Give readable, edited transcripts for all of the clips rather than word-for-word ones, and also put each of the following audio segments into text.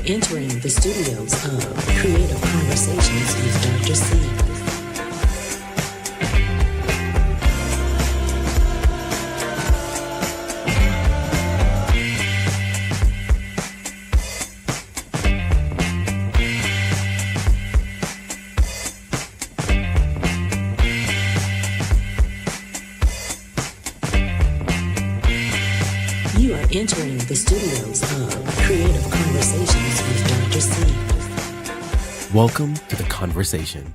entering the studios of Creative Conversations with Dr. C. You are entering the studios of Creative Conversations with Dr. C. Welcome to the conversation.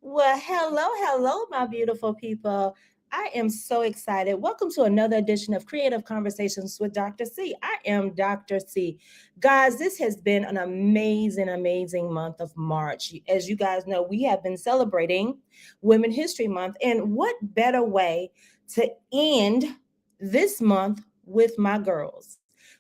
Well, hello, my beautiful people. I am so excited. Welcome to another edition of Creative Conversations with Dr. C. I am Dr. C. Guys, this has been an amazing month of March. As you guys know, we have been celebrating Women's History Month. And what better way to end this month with my girls,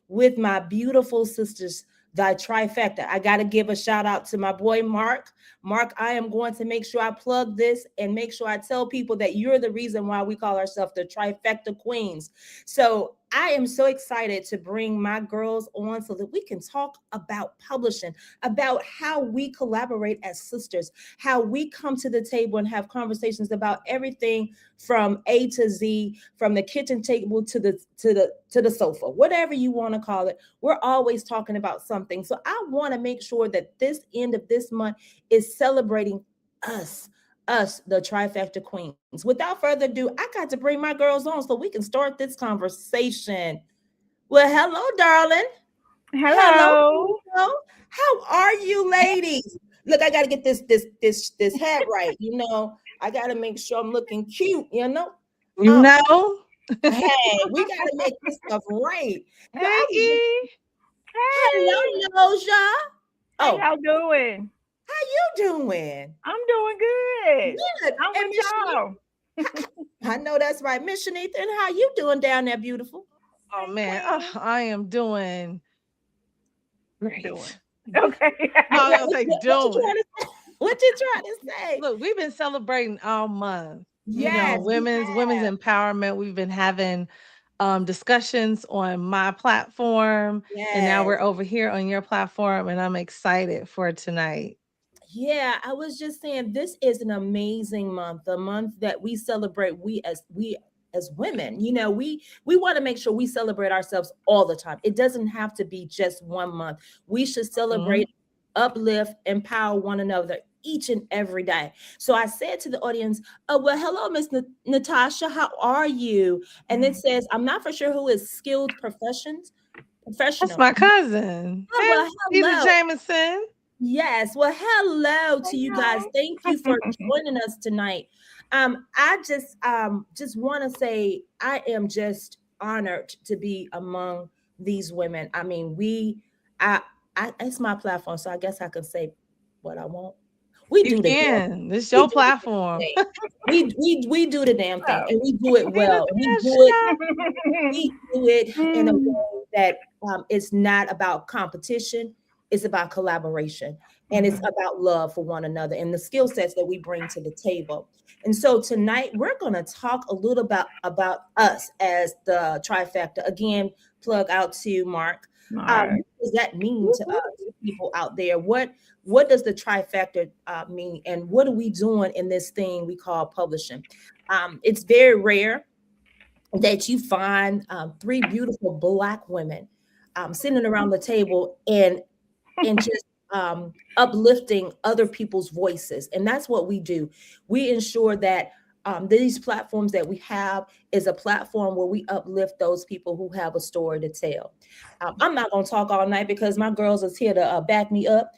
with my beautiful sisters, the Trifecta. I got to give a shout out to my boy, Mark. Mark, I am going to make sure I plug this and make sure I tell people that you're the reason why we call ourselves the Trifecta Queens. So I am so excited to bring my girls on so that we can talk about publishing, about how we collaborate as sisters, how we come to the table and have conversations about everything from A to Z, from the kitchen table to the sofa, whatever you want to call it. We're always talking about something. So I want to make sure that this end of this month is celebrating us, the Trifecta Queens. Without further ado, I got to bring my girls on so we can start this conversation. Well, hello, darling. Hello. How are you, ladies? Look, I got to get this hat right. You know, I got to make sure I'm looking cute. You know. Hey, we got to make this stuff right. Hey. Hello, Loja. How y'all doing? How you doing? I'm doing good. Good. I'm with y'all. I know that's right. Miss Shanita, and how you doing down there, beautiful? Oh man, I am doing great. Okay. No, I don't say doing. What you trying to say? Look, we've been celebrating all month. Yes, women's empowerment. We've been having discussions on my platform, and now we're over here on your platform, and I'm excited for tonight. Yeah, I was just saying this is an amazing month, the month that we celebrate we as women. You know, we want to make sure we celebrate ourselves all the time. It doesn't have to be just one month. We should celebrate, uplift, empower one another each and every day. So I said to the audience, well, hello, Miss Natasha, how are you? And it says, I'm not for sure who is skilled professional. That's my cousin. Oh, well, Stephen Jameson. Yes. Well, hello to you guys. Thank you for joining us tonight. I just want to say I am just honored to be among these women. I mean, it's my platform, so I guess I can say what I want. We do the damn thing. This is your platform. We do the damn thing, and we do it well. We do it in a way that it's not about competition. It's about collaboration, and it's about love for one another and the skill sets that we bring to the table. And so tonight we're going to talk a little about us as the Trifecta. Again, plug out to Mark. What does that mean to us, people out there? What does the Trifecta mean, and what are we doing in this thing we call publishing? It's very rare that you find three beautiful Black women sitting around the table and just uplifting other people's voices. And that's what we do. We ensure that these platforms that we have is a platform where we uplift those people who have a story to tell. I'm not going to talk all night because my girls is here to back me up.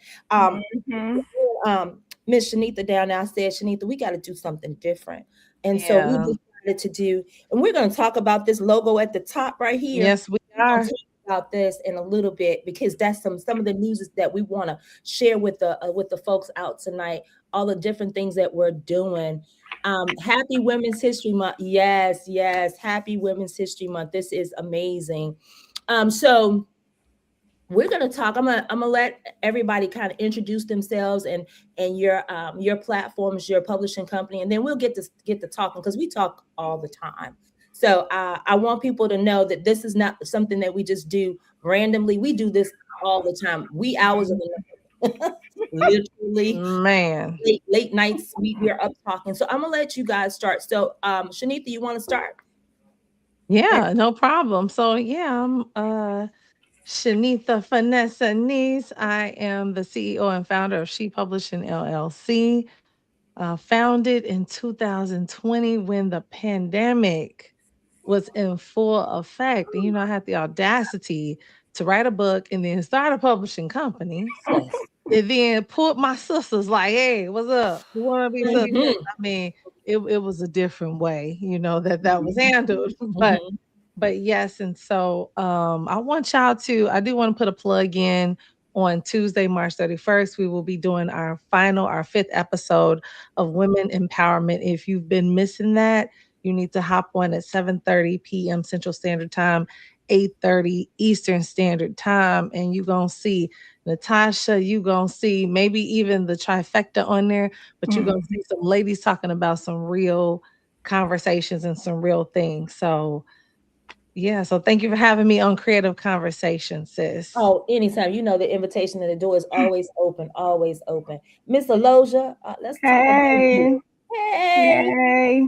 Miss Shanita down there said, Shanita, we got to do something different. And so we decided to do, and we're going to talk about this logo at the top right here. Yes, we are. about this in a little bit, because that's some of the news that we want to share with the folks out tonight. All the different things that we're doing. Happy Women's History Month. Yes, yes. Happy Women's History Month. This is amazing. So we're gonna talk. I'm gonna let everybody kind of introduce themselves and your platforms, your publishing company, and then we'll get to talking, because we talk all the time. So I want people to know that this is not something that we just do randomly. We do this all the time. We hours of the night. Literally, man, late nights we're up talking. So I'm gonna let you guys start. So Shanita, you want to start? Yeah, no problem. So yeah, I'm Shanitha Vanessa Niece. I am the CEO and founder of She Publishing LLC. Founded in 2020 when the pandemic was in full effect. And I had the audacity to write a book and then start a publishing company. Yes. And then pulled my sisters like, hey, what's up? You want to be sisters? I mean, it was a different way, that was handled. But yes, and so I do want to put a plug in. On Tuesday, March 31st, we will be doing our 5th episode of Women Empowerment. If you've been missing that, you need to hop on at 7:30 p.m. Central Standard Time, 8:30 Eastern Standard Time, and you're going to see Natasha, you're going to see maybe even the trifecta on there, but you're going to see some ladies talking about some real conversations and some real things. So yeah, so thank you for having me on Creative Conversation, sis. Oh, anytime. The invitation and the door is always open, always open. Miss Aloja, let's talk about you. Hey.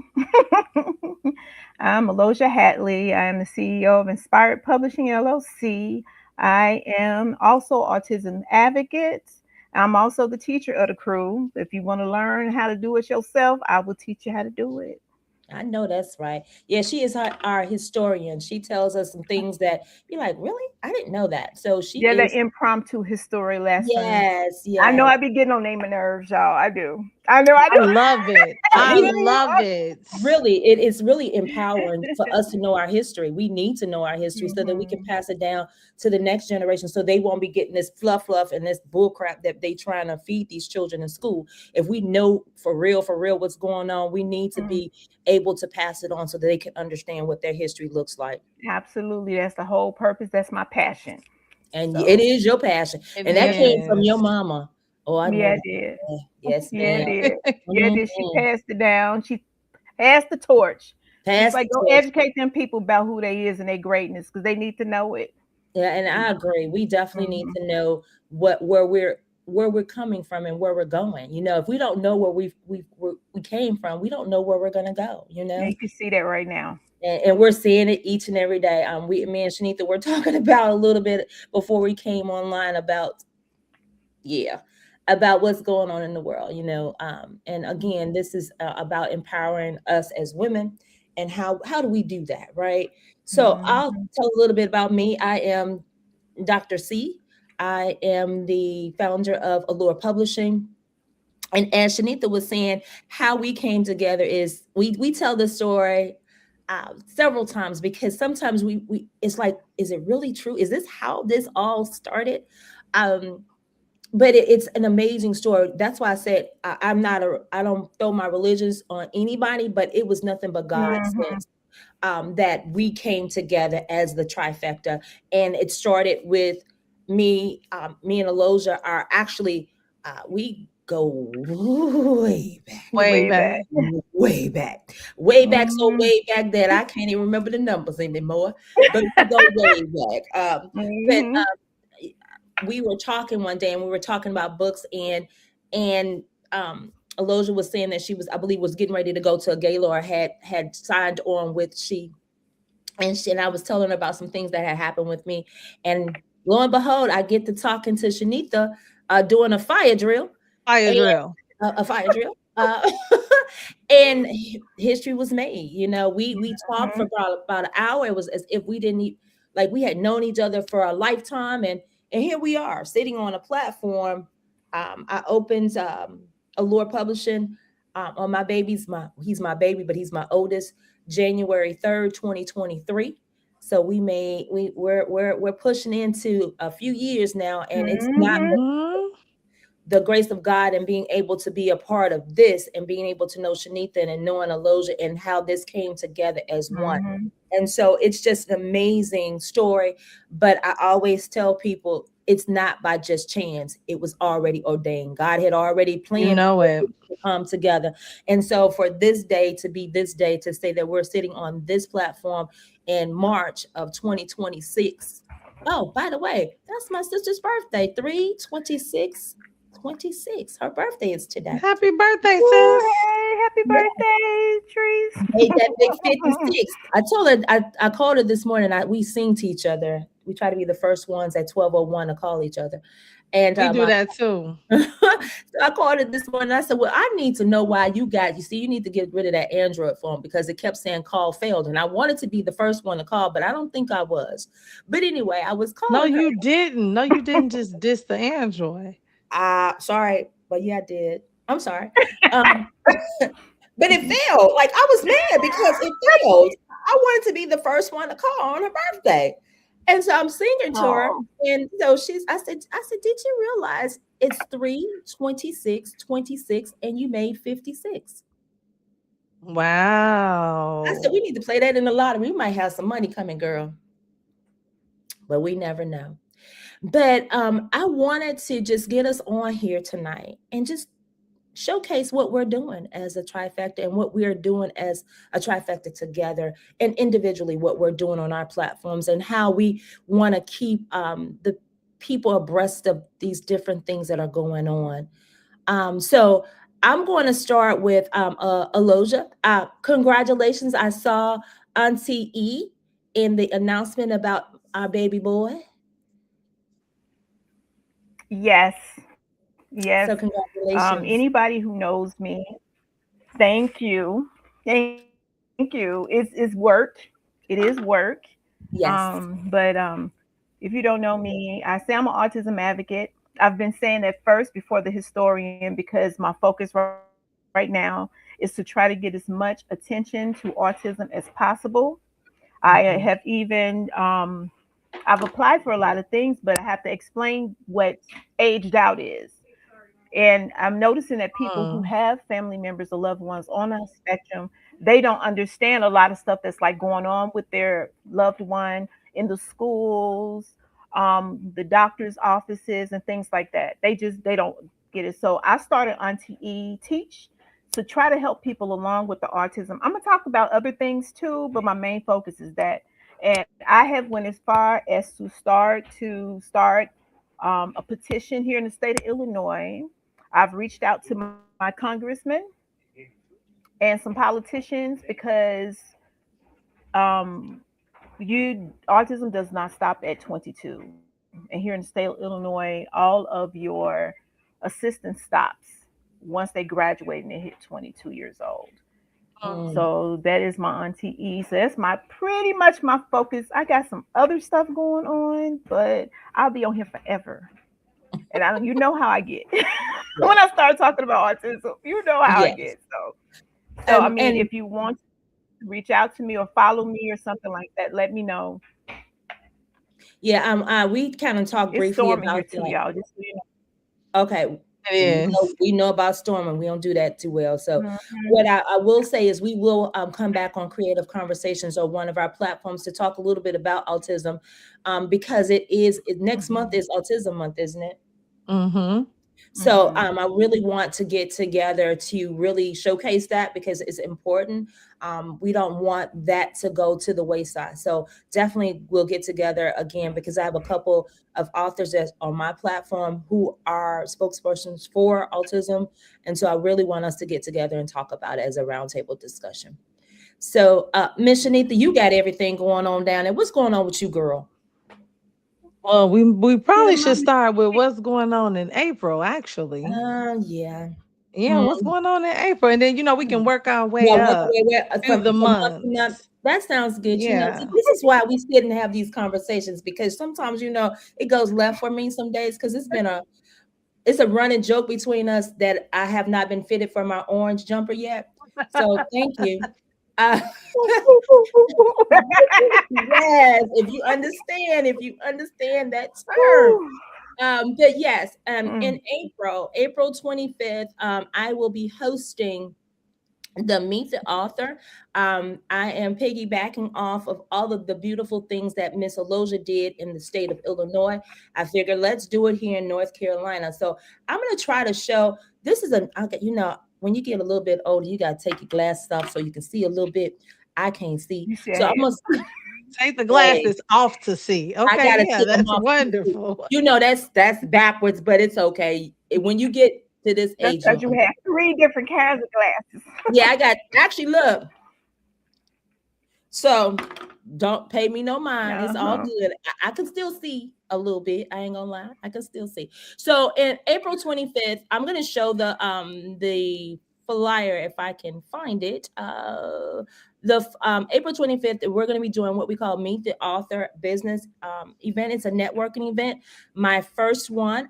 I'm Aloja Hatley. I am the CEO of Inspired Publishing LLC. I am also autism advocate. I'm also the teacher of the crew. If you want to learn how to do it yourself, I will teach you how to do it. I know that's right. Yeah, she is our historian. She tells us some things that you're like, really? I didn't know that. So she is the impromptu history lesson. Yes. I know I be getting on their nerves, y'all. I do. I love it. I love it. Really, it is really empowering for us to know our history. We need to know our history so that we can pass it down to the next generation, so they won't be getting this fluff and this bull crap that they trying to feed these children in school. If we know for real what's going on, we need to be able to pass it on so that they can understand what their history looks like. Absolutely. That's the whole purpose. That's my passion. And it is your passion. And that came from your mama. Oh, I know. Yeah, it did. Yes, yeah, it did. Yeah, did. She passed it down. She passed the torch. It's like, go educate them people about who they is and their greatness, because they need to know it. Yeah, and I agree. We definitely need to know where we're coming from and where we're going. If we don't know where we came from, we don't know where we're gonna go. You can see that right now. And we're seeing it each and every day. Me and Shanita were talking about a little bit before we came online about what's going on in the world, and again, this is about empowering us as women, and how do we do that, right? So I'll tell a little bit about me. I am Dr. C. I am the founder of Allure Publishing. And as Shanita was saying, how we came together is we tell the story several times, because sometimes we it's like, is it really true? Is this how this all started? But it's an amazing story. That's why I said I don't throw my religions on anybody, but it was nothing but God's sense that we came together as the trifecta. And it started with me and Aloja are actually, we go way back. Way back. So way back that I can't even remember the numbers anymore, but we go way back. We were talking one day, and we were talking about books, and Aloja was saying that she was, I believe, was getting ready to go to a gala, or had signed on with She. And I was telling her about some things that had happened with me. And lo and behold, I get to talking to Shanita doing a fire drill. A fire drill. And history was made. We talked for about an hour. It was as if we didn't we had known each other for a lifetime. And here we are sitting on a platform. I opened Allure Publishing on my baby's he's my baby, but he's my oldest, January 3rd, 2023. So we're pushing into a few years now, and it's not Mhm. the grace of God and being able to be a part of this and being able to know Shanitha and knowing Aloja and how this came together as one. Mhm. And so it's just an amazing story. But I always tell people it's not by just chance. It was already ordained. God had already You planned know for it. it to come together. And so for this day to be this day, to say that we're sitting on this platform in March of 2026. Oh, by the way, that's my sister's birthday, 3/26. 26. Her birthday is today. Happy birthday, Ooh, sis. hey, happy birthday, Made that big Trees. 56. I told her, I called her this morning. We sing to each other. We try to be the first ones at 12:01 to call each other. And We do that too. so I called her this morning. I said, well, I need to know why you need to get rid of that Android phone because it kept saying call failed. And I wanted to be the first one to call, but I don't think I was. But anyway, I was No, calling her. you didn't. No, you didn't just diss the Android. Sorry, but yeah, I did. I'm sorry. Um, but it failed. Like I was mad because it failed. I wanted to be the first one to call on her birthday. And so I'm singing to her. Oh, And so I said, did you realize it's 3/26/26 and you made 56? I said, Wow. we need to play that in the lottery. We might have some money coming, girl. But we never know. But I wanted to just get us on here tonight and just showcase what we're doing as a trifecta and what we're doing as a trifecta together and individually what we're doing on our platforms and how we want to keep the people abreast of these different things that are going on. So I'm going to start with Aloja. Congratulations. I saw Auntie E in the announcement about our baby boy. yes, yes. So congratulations. Anybody who knows me, thank you. Thank you. It's work. It is work. Yes. But if you don't know me, I say I'm an autism advocate. I've been saying that first before the historian because my focus right now is to try to get as much attention to autism as possible. I have Mhm. even I've applied for a lot of things, but I have to explain what aged out is. And I'm noticing that people who Mm. have family members or loved ones on a spectrum, they don't understand a lot of stuff that's like going on with their loved one in the schools, the doctor's offices, and things like that. They don't get it. So I started on TE Teach to try to help people along with the autism. I'm gonna talk about other things too, but my main focus is that. And I have went as far as to start a petition here in the state of Illinois. I've reached out to my congressman and some politicians because um, autism does not stop at 22. And here in the state of Illinois, all of your assistance stops once they graduate and they hit 22 years old. Mm. So that is my auntie E. So that's my pretty much my focus. I got some other stuff going on, but I'll be on here forever. And you know how I get Yeah. when I start talking about autism. You know how I Yes. get. So I mean, And if you want to reach out to me or follow me or something like that, let me know. yeah, we kind of talked It's briefly storming here about too, that. y'all. Just so you Okay, It is. we know about storming. We don't do that too well. So, know. what I will say is, we will come back on Creative Conversations or one of our platforms to talk a little bit about autism, because next month Mhm. is Autism Month, isn't it? Mm-hmm. So Mhm. I really want to get together to really showcase that because it's important. We don't want that to go to the wayside. So definitely we'll get together again because I have a couple of authors that on my platform who are spokespersons for autism. And so I really want us to get together and talk about it as a roundtable discussion. So Miss Shanitha, you got everything going on down there. What's going on with you, girl? Well, we Yeah, probably should mommy. start with what's going on in April, actually. Yeah. Yeah, Hmm. what's going on in April? And then, we can work our way Yeah, work up away through the from month to month. months. That sounds good. Yeah. This is why we sit and have these conversations because sometimes it goes left for me some days because it's a running joke between us that I have not been fitted for my orange jumper yet. So thank you. Uh, yes, if you understand that term. But yes, in April 25th, I will be hosting the Meet the Author. I am piggybacking off of all of the beautiful things that Miss Aloja did in the state of Illinois. I figured let's do it here in North Carolina. So I'm going to try to show this is when you get a little bit older, you got to take your glasses off so you can see a little bit. I can't see. So I'm going to take the glasses off to see. Okay, yeah, that's wonderful. You know, that's backwards, but it's okay. When you get to this age, because you have 3 different kinds of glasses. Yeah, I got look. So don't pay me no mind. It's all good. I can still see a little bit. I ain't gonna lie. I can still see. So in April 25th, I'm gonna show the flyer if I can find it. April 25th, we're going to be doing what we call Meet the Author Business event. It's a networking event. My first one.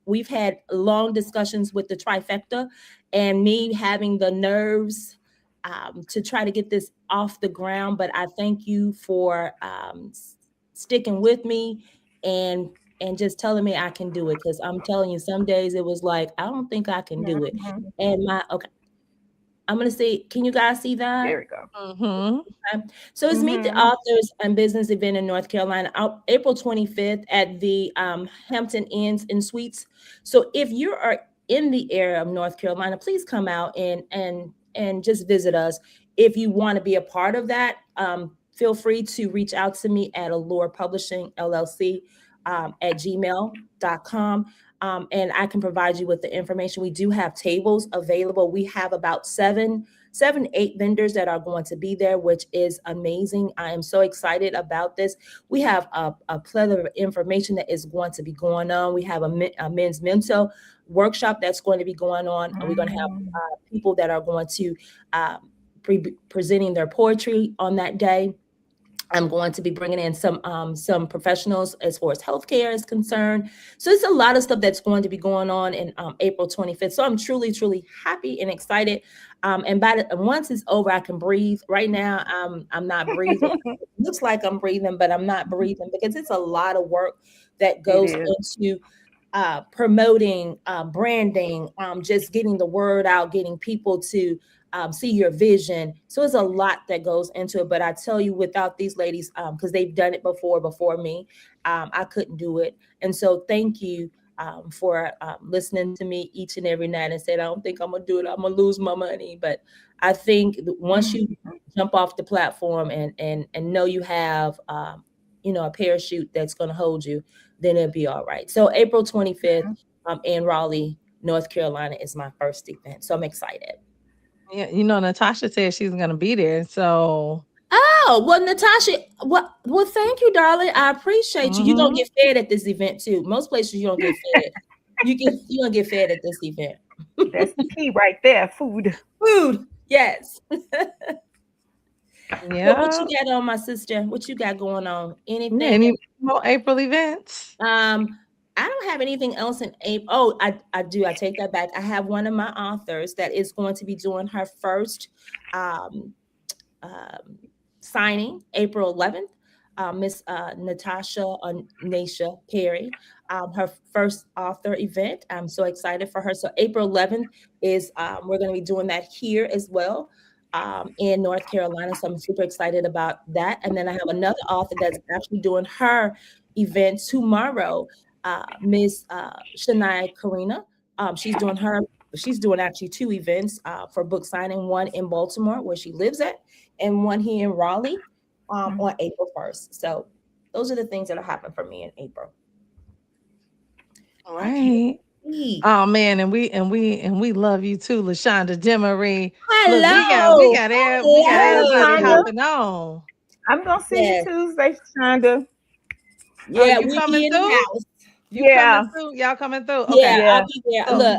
We've had long discussions with the Trifecta, and me having the nerves to try to get this off the ground. But I thank you for sticking with me and just telling me I can do it. Because I'm telling you, some days it was like, I don't think I can do it. And I'm going to say, can you guys see that? There we go. Okay. So it's Meet the Authors and Business event in North Carolina, April 25th at the Hampton Inns and Suites. So if you are in the area of North Carolina, please come out and just visit us. If you want to be a part of that, feel free to reach out to me at Allure Publishing LLC at gmail.com. And I can provide you with the information. We do have tables available. We have about 8 vendors that are going to be there, which is amazing. I am so excited about this. We have a plethora of information that is going to be going on. We have a men's mental workshop that's going to be going on. And we're going to have people that are going to be presenting their poetry on that day. I'm going to be bringing in some professionals as far as healthcare is concerned. So it's a lot of stuff that's going to be going on in April 25th. So I'm truly, truly happy and excited. And once it's over, I can breathe. Right now, I'm not breathing. It looks like I'm breathing, but I'm not breathing because it's a lot of work that goes into promoting, branding, just getting the word out, getting people to see your vision. So it's a lot that goes into it. But I tell you, without these ladies, because they've done it before me, I couldn't do it. And so thank you for listening to me each and every night and said, I don't think I'm going to do it. I'm going to lose my money. But I think once you jump off the platform and know you have, a parachute that's going to hold you, then it'll be all right. So April 25th in Raleigh, North Carolina is my first event. So I'm excited. Yeah, Natasha said she's going to be there. So. Oh, well, Natasha, well, thank you, darling. I appreciate you. You don't get fed at this event too. Most places you don't get fed. You don't get fed at this event. That's the key right there. Food, yes. Yeah. What you got on, my sister? What you got going on? Anything? Any more April events? I don't have anything else in April. Oh, I do. I take that back. I have one of my authors that is going to be doing her first signing April 11th. Miss Natasha Nasha Perry, her first author event. I'm so excited for her. So April 11th is we're going to be doing that here as well in North Carolina. So I'm super excited about that. And then I have another author that's actually doing her event tomorrow. Miss Shania Karina. She's doing actually 2 events for book signing, one in Baltimore where she lives at, and one here in Raleigh on April 1st. So those are the things that'll happen for me in April. All right. Oh man, and we love you too, LaShonda Demery. Hello. Look, we got everybody hopping on. I'm gonna see you Tuesday, Shonda. Yeah, you coming through? Coming through? Y'all coming through? Okay. Yeah, I'll be there. So, look,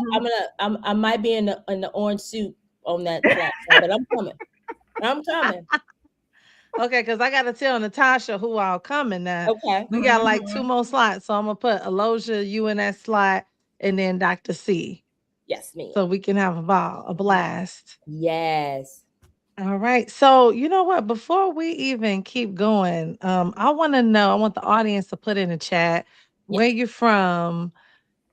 I might be in the orange suit on that platform, but I'm coming. Okay, because I gotta tell Natasha who all coming now. Okay. We got like 2 more slots. So I'm gonna put Aloja, you in that slot, and then Dr. C. Yes, ma'am. So we can have a blast. Yes. All right. So, you know what? Before we even keep going, I want to know, I want the audience to put in the chat Yeah. where you're from.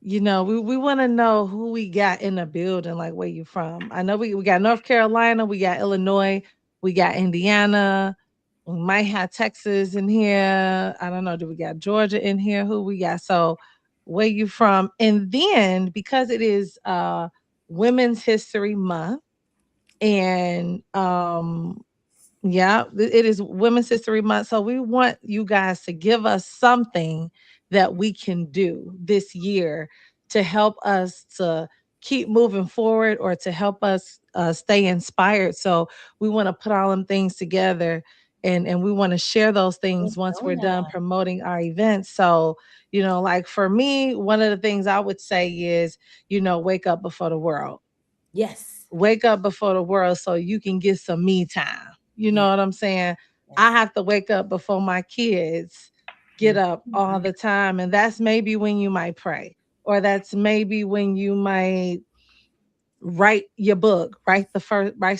You know, we want to know who we got in the building, like where you from. I know we got North Carolina, we got Illinois, we got Indiana, we might have Texas in here. I don't know, do we got Georgia in here? Who we got? So where you from? And then because it is Women's History Month, and yeah, it is Women's History Month. So we want you guys to give us something that we can do this year to help us to keep moving forward or to help us stay inspired. So we want to put all them things together, and we want to share those things once we're done promoting our events. So, you know, like for me, one of the things I would say is, you know, wake up before the world. Yes. Wake up before the world so you can get some me time. You know what I'm saying? I have to wake up before my kids get up all the time. And that's maybe when you might pray, or that's maybe when you might write your book, write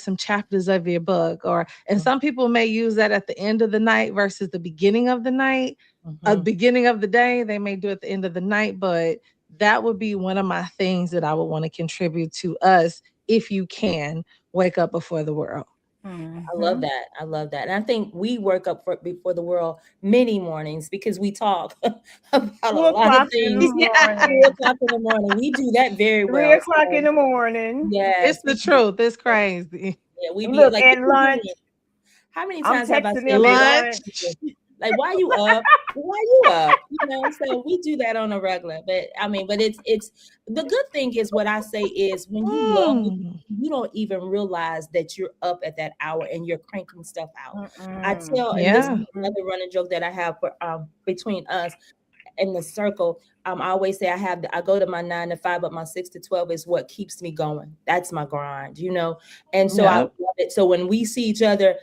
some chapters of your book. Or, and some people may use that at the end of the night versus the beginning of the night. Beginning of the day, they may do it at the end of the night, but that would be one of my things that I would want to contribute to us if you can wake up before the world. I love that. I love that. And I think we work up before the world many mornings because we talk about a 2 lot of o'clock in the things. morning. 3 o'clock in the morning. We do that very 3 well. o'clock So, in the morning. yes. It's the truth. It's crazy. Yeah, we be Look, like, and lunch. how many I'm times have I texting said them at Lunch. lunch. like, why you up? Why you up? You know, so we do that on a regular. But I mean, but it's the good thing is what I say is when you love what you don't even realize that you're up at that hour and you're cranking stuff out. I tell, and this is Yeah. another running joke that I have for between us in the circle. I always say I go to my 9 to 5, but my 6 to 12 is what keeps me going. That's my grind, you know. And so I Yeah. love it. So when we see each other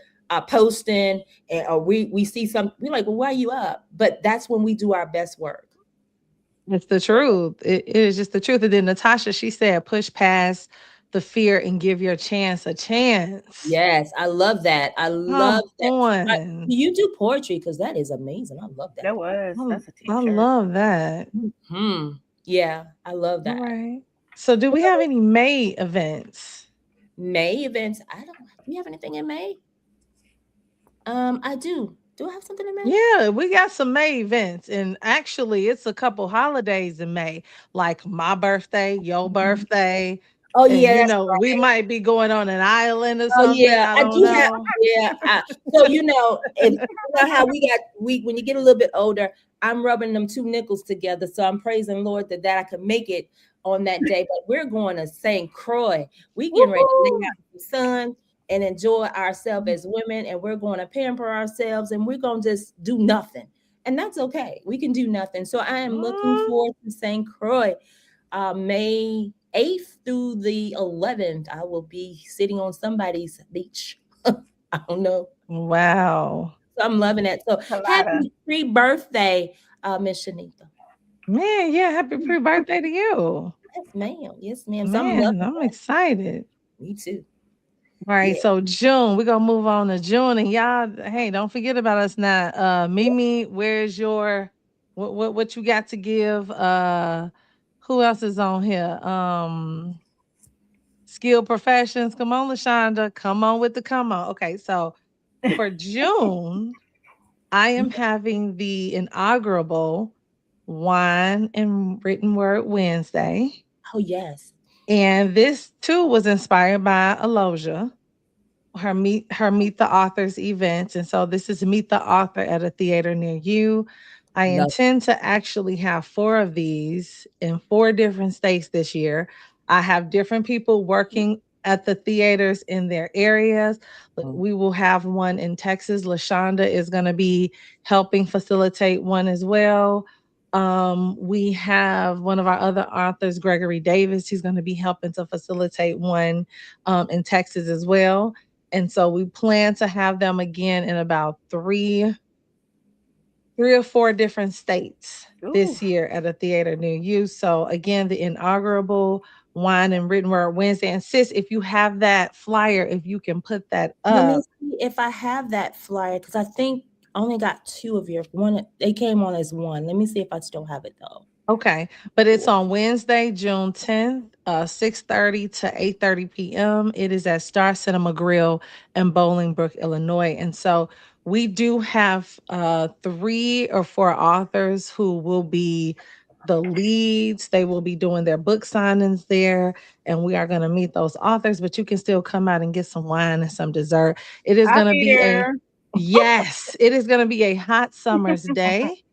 posting, and or we see something, we're like, well, why are you up? But that's when we do our best work. It's the truth. It is just the truth. And then Natasha, she said, push past the fear and give your chance a chance. Yes, I love that. I love Come that. on. You do poetry because that is amazing. I love that. That's a I teacher. love that. Yeah, I love All that. right. So do we have any May events? May events. I don't. Do we have anything in May? I do. Do I have something in May? Yeah, we got some May events. And actually, it's a couple holidays in May, like my birthday, your birthday. Oh And, yeah, you that's know, we right. might be going on an island or Oh something. yeah, I I don't do have. know. Yeah, so you know, if you know how we when you get a little bit older, I'm rubbing them two nickels together. So I'm praising Lord that I could make it on that day. But we're going to St. Croix. We getting ready to lay out in the sun and enjoy ourselves as women, and we're going to pamper ourselves, and we're going to just do nothing, and that's okay. We can do nothing. So I am looking forward to St. Croix. May 8th through the 11th, I will be sitting on somebody's beach. I don't know. Wow. So I'm loving it. So happy pre-birthday, Miss Shanita. Man, yeah, happy pre-birthday to you. Yes, ma'am. Yes, ma'am. So I'm Man, loving I'm that. excited. Me too. All right, Yeah. so June, we're gonna move on to June, and y'all, hey, don't forget about us now. Mimi, where's your what you got to give? Who else is on here? Skilled professions. Come on, Lashonda. Come on with the come on. Okay, so for June, I am having the inaugural Wine and Written Word Wednesday. Oh yes. And this too was inspired by Aloja, her Meet the Authors event. And so this is Meet the Author at a theater near you. I Love. intend to actually have 4 of these in 4 different states this year. I have different people working at the theaters in their areas. We will have one in Texas. LaShonda is going to be helping facilitate one as well. We have one of our other authors, Gregory Davis. He's going to be helping to facilitate one in Texas as well. And so we plan to have them again in about three or four different states this year at a theater near you. So again, the inaugural Wine and Written Word Wednesday. And sis, if you have that flyer, if you can put that Let me up. see if I have that flyer because I think I only got 2 of your one. They came on as one. Let me see if I still have it though. Okay, but it's on Wednesday, June 10th, 6:30 to 8:30 p.m. It is at Star Cinema Grill in Bolingbrook, Illinois. And so we do have 3 or 4 authors who will be the leads. They will be doing their book signings there, and we are going to meet those authors, but you can still come out and get some wine and some dessert. It is I'll going to be be there. yes, it is going to be a hot summer's day.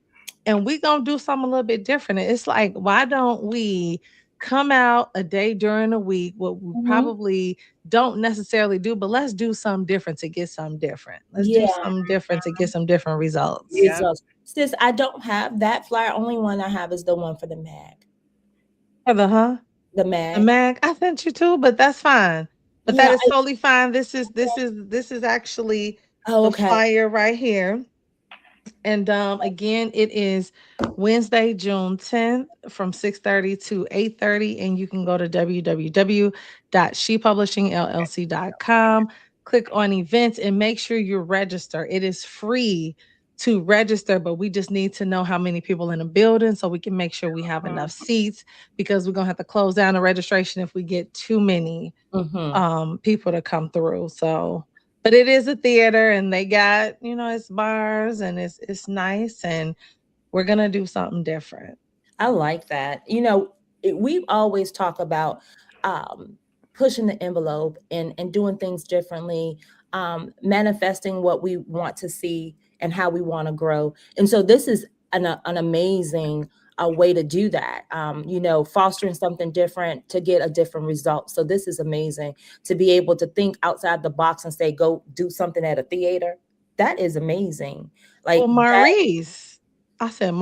And we gonna do something a little bit different. It's like, why don't we come out a day during the week, what we Mhm. probably don't necessarily do, but let's do something different to get something different. Let's do Yeah, something different to get some different results. Yeah. results. Sis, I don't have that flyer. Only one I have is the one for the mag. For the The the mag. mag, I sent you too, but that's fine. But that Yeah. is totally fine. This is actually Oh, the okay. flyer right here. And again, it is Wednesday, June 10th from 6:30 to 8:30. And you can go to www.shepublishingllc.com, click on events, and make sure you register. It is free to register, but we just need to know how many people in the building so we can make sure we have enough seats, because we're going to have to close down the registration if we get too many Mm-hmm. people to come through. So, but it is a theater, and they got, it's bars, and it's nice, and we're gonna do something different. I like that. We always talk about um, pushing the envelope and doing things differently, manifesting what we want to see and how we want to grow. And so this is an amazing way to do that. Fostering something different to get a different result. So this is amazing to be able to think outside the box and say, go do something at a theater. That is amazing. Like Well, that. Maurice. I said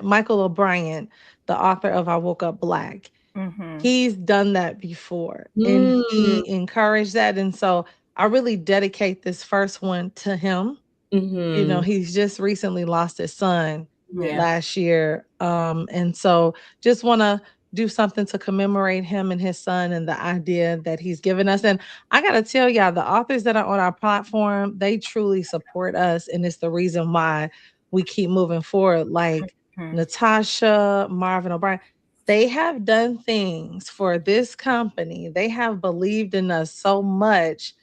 Michael O'Brien, the author of I Woke Up Black. Mm-hmm. He's done that before, and Mm, he encouraged that. And so I really dedicate this first one to him. hmm. He's just recently lost his son Yeah. last year. And so just want to do something to commemorate him and his son and the idea that he's given us. And I got to tell y'all, the authors that are on our platform, they truly support us. And it's the reason why we keep moving forward. Like Mm-hmm. Natasha, Marvin O'Brien, they have done things for this company. They have believed in us so much.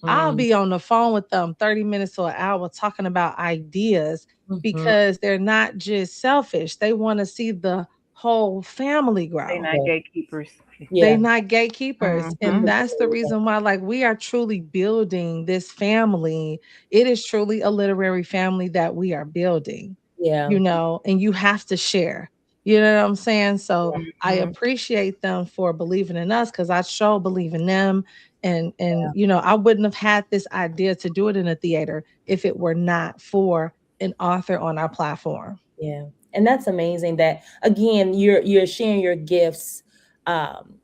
I'll Mhm, be on the phone with them 30 minutes to an hour talking about ideas, mhm. because they're not just selfish. They want to see the whole family They're grow. not Yeah, gatekeepers. They yeah, not gatekeepers. Mm-hmm. And that's the reason why, like, we are truly building this family. It is truly a literary family that we are building, yeah, and you have to share. You know what I'm saying? So I Mm-hmm. appreciate them for believing in us, because I sure believe in them. And I wouldn't have had this idea to do it in a theater if it were not for an author on our platform. yeah. And that's amazing that again you're sharing your gifts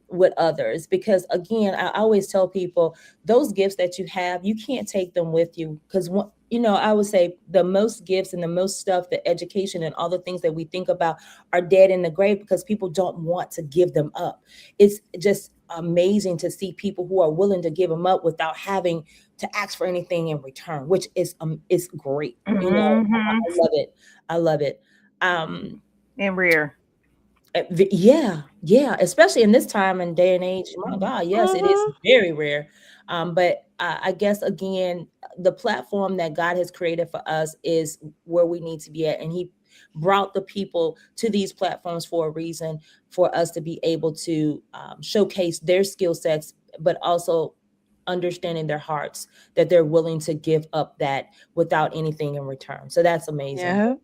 with others because again I always tell people those gifts that you have you can't take them with you because I would say the most gifts and the most stuff, the education and all the things that we think about are dead in the grave because people don't want to give them up. It's just amazing to see people who are willing to give them up without having to ask for anything in return, which is great. Mm-hmm. I love it. I love it. Um, And rare. yeah, especially in this time and day and age. My God, yes, it is Mhm. very rare. But I guess again, the platform that God has created for us is where we need to be at, and He brought the people to these platforms for a reason, for us to be able to showcase their skill sets, but also understanding their hearts that they're willing to give up that without anything in return. So that's amazing. Yeah.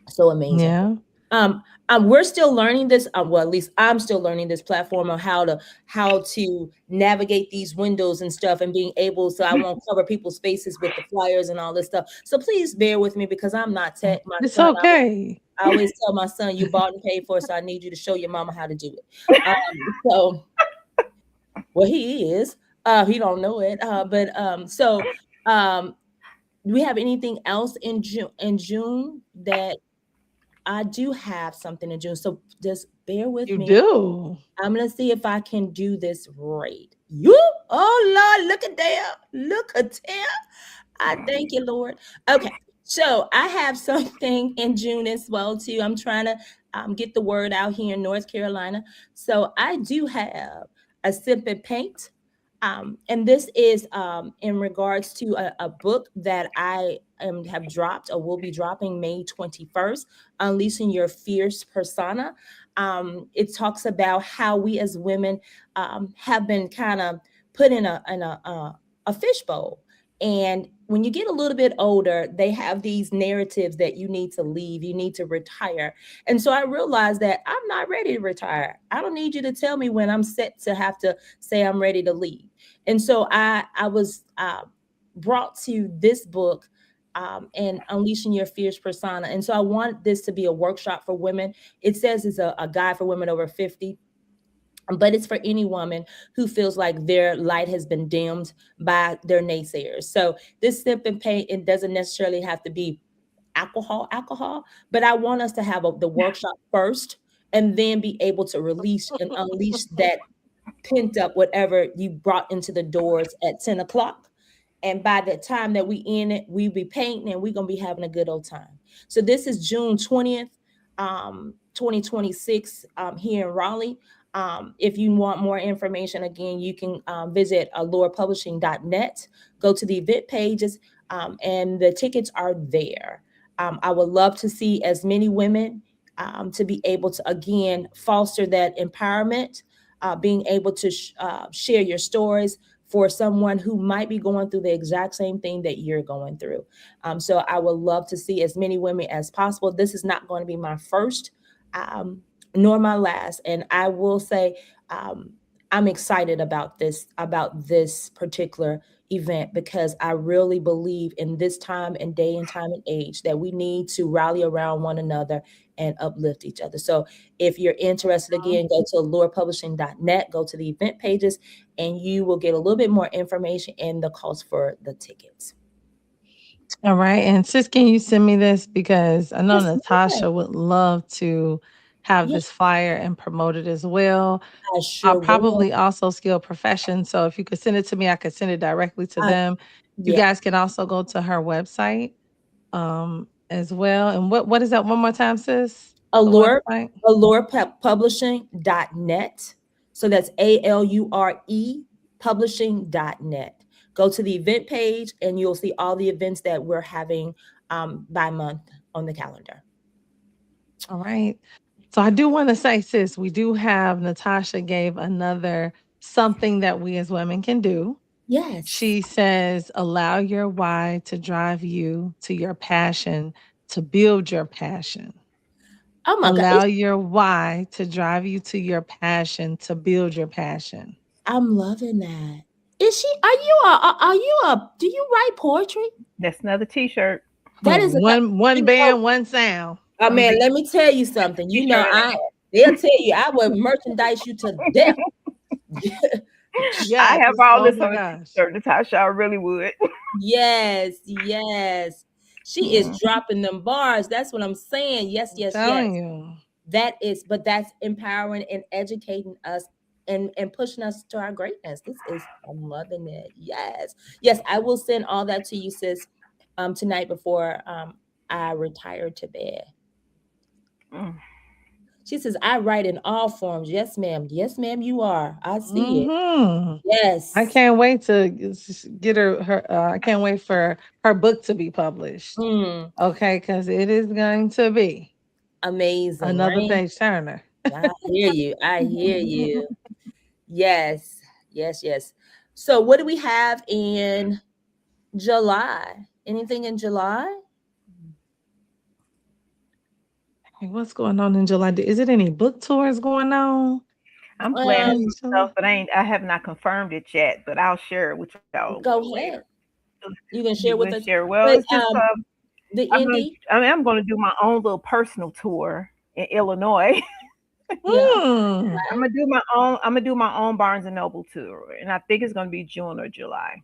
So amazing. Yeah. Um, we're still learning this. Well, at least I'm still learning this platform on how to navigate these windows and stuff, and being able so I won't cover people's faces with the flyers and all this stuff. So please bear with me because I'm not tech. My It's son, okay. I always tell my son, "You bought and paid for it, so I need you to show your mama how to do it." So well, he is. He don't know it. But do we have anything else in June? In June that I do have something in June. So just Bear with You me. do. I'm going to see if I can do this right. You, oh Lord, look at there. Look at there. I thank you, Lord. Okay. So I have something in June as well, too. I'm trying to get the word out here in North Carolina. So I do have a Sip and Paint. And this is in regards to a book that I have dropped or will be dropping May 21st, Unleashing Your Fierce Persona. It talks about how we as women have been kind of put in a fishbowl. And when you get a little bit older, they have these narratives that you need to leave, you need to retire. And so I realized that I'm not ready to retire. I don't need you to tell me when I'm set to have to say I'm ready to leave. And so I was brought to this book and Unleashing Your Fierce Persona. And so I want this to be a workshop for women. It says it's a guide for women over 50. But it's for any woman who feels like their light has been dimmed by their naysayers. So this Sip and Paint, it doesn't necessarily have to be alcohol, but I want us to have the workshop first and then be able to release and unleash that pent up whatever you brought into the doors at 10 o'clock. And by the time that we end it, we be painting and we're going to be having a good old time. So this is June 20th, 2026 here in Raleigh. If you want more information, again, you can visit allurepublishing.net, go to the event pages, and the tickets are there. I would love to see as many women to be able to, again, foster that empowerment, being able to share your stories for someone who might be going through the exact same thing that you're going through. So I would love to see as many women as possible. This is not going to be my first nor my last. And I will say I'm excited about this particular event because I really believe in this time and day and time and age that we need to rally around one another and uplift each other. So if you're interested, again, go to allurepublishing.net, go to the event pages, and you will get a little bit more information and the cost for the tickets. All right. And sis, can you send me this? Because I know Yes, Natasha would love to have yes, this flyer and promote it as well. I I'll sure will. probably also Skill Profession. So if you could send it to me, I could send it directly to them. You Yeah, guys can also go to her website as well. And what is that one more time, sis? The Allure, website? allurepublishing.net. So that's ALURE publishing.net. Go to the event page and you'll see all the events that we're having by month on the calendar. All right. So I do want to say, sis, we do have Natasha gave another something that we as women can do. Yes. She says, allow your why to drive you to your passion, to build your passion. Oh my God. Allow your why to drive you to your passion, to build your passion. I'm loving that. Is she, do you write poetry? That's another T-shirt. That is one band, one sound. Oh man, let me tell you something. You know, they'll tell you I would merchandise you to death. Yes. I have all Oh this my on a gosh. T-shirt, Natasha. I really would. Yes. She is dropping them bars. That's what I'm saying. Yes. Telling you. That's empowering and educating us and pushing us to our greatness. I'm loving it. Yes. I will send all that to you, sis, tonight before I retire to bed. She says, I write in all forms. Yes, ma'am. Yes, ma'am, you are. I see it. Yes. I can't wait to get her I can't wait for her book to be published. Okay, because it is going to be amazing. Another right? page turner. I hear you. Yes. So what do we have in July? Anything in July? Hey, what's going on in July? Is it any book tours going on? I'm planning some stuff, but I have not confirmed it yet. But I'll share it with y'all. Go ahead. You can share with us. Well, it's just the indie. I'm going to do my own little personal tour in Illinois. Yeah. I'm gonna do my own Barnes and Noble tour, and I think it's gonna be June or July.